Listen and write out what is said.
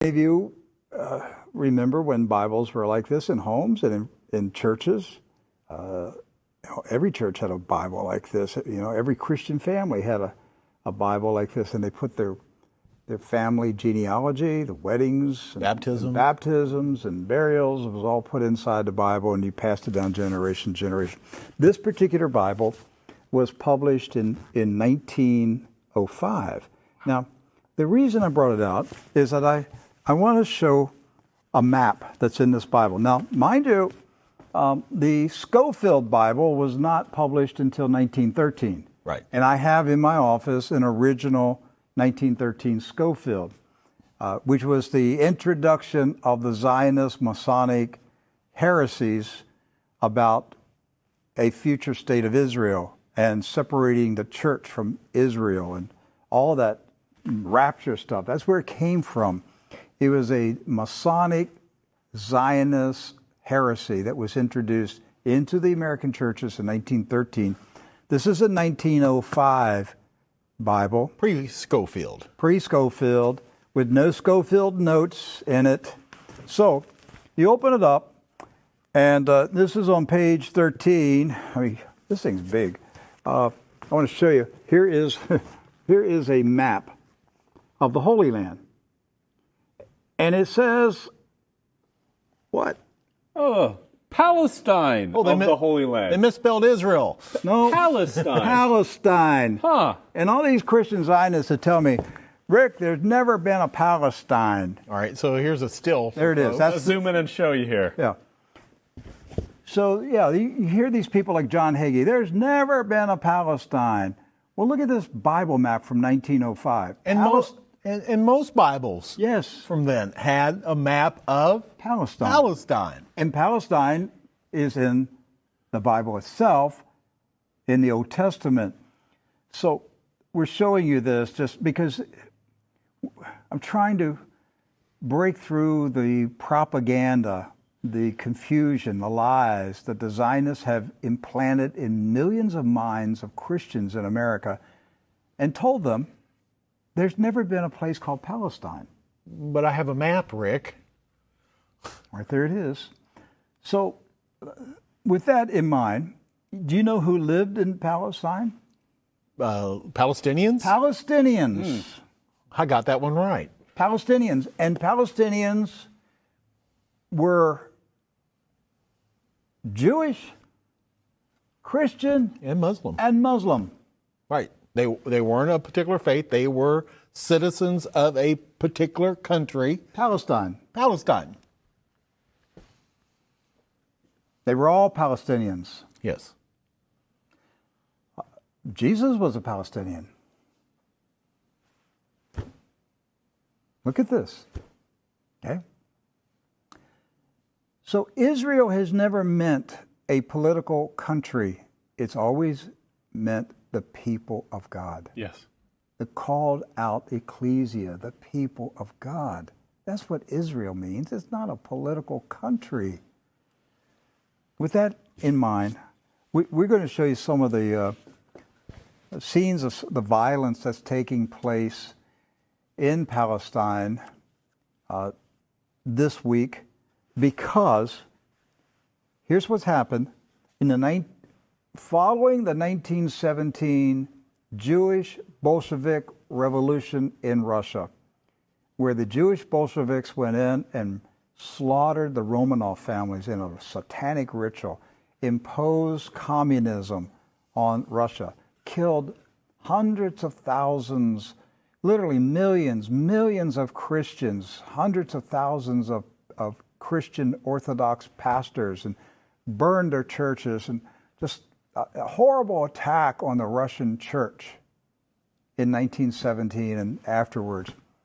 If you remember when Bibles were like this in homes and in churches, every church had a Bible like this. Every Christian family had a Bible like this, and they put their family genealogy, the weddings, and baptisms and burials. It was all put inside the Bible, and you passed it down generation to generation. This particular Bible was published in 1905. Now, the reason I brought it out is that I want to show a map that's in this Bible. Now, mind you, the Scofield Bible was not published until 1913. Right. And I have in my office an original 1913 Scofield, which was the introduction of the Zionist Masonic heresies about a future state of Israel and separating the church from Israel and all that rapture stuff. That's where it came from. It was a Masonic Zionist heresy that was introduced into the American churches in 1913. This is a 1905 Bible. Pre-Scofield. Pre-Scofield, with no Scofield notes in it. So, you open it up, and this is on page 13. I mean, this thing's big. I want to show you. Here is a map of the Holy Land. And it says, what? Oh, Palestine of the Holy Land. They misspelled Israel. No. Palestine. Palestine. Huh. And all these Christian Zionists that tell me, Rick, there's never been a Palestine. All right, so here's a still. There it is. Let's zoom in and show you here. Yeah. So, you hear these people like John Hagee, there's never been a Palestine. Well, look at this Bible map from 1905. And most Bibles from then had a map of Palestine. And Palestine is in the Bible itself, in the Old Testament. So we're showing you this just because I'm trying to break through the propaganda, the confusion, the lies that the Zionists have implanted in millions of minds of Christians in America, and told them there's never been a place called Palestine. But I have a map, Rick. Right there it is. So, with that in mind, do you know who lived in Palestine? Palestinians? Palestinians. I got that one right. Palestinians. And Palestinians were Jewish, Christian, and Muslim. Right. They weren't a particular faith. They were citizens of a particular country. Palestine. They were all Palestinians. Yes. Jesus was a Palestinian. Look at this. Okay? So Israel has never meant a political country. It's always meant the people of God. Yes. The called out ecclesia, the people of God. That's what Israel means. It's not a political country. With that in mind, we're going to show you some of the scenes of the violence that's taking place in Palestine this week, because here's what's happened. Following the 1917 Jewish Bolshevik Revolution in Russia, where the Jewish Bolsheviks went in and slaughtered the Romanov families in a satanic ritual, imposed communism on Russia, killed hundreds of thousands, literally millions of Christians, hundreds of thousands of Christian Orthodox pastors, and burned their churches, and just a horrible attack on the Russian church in 1917 and afterwards.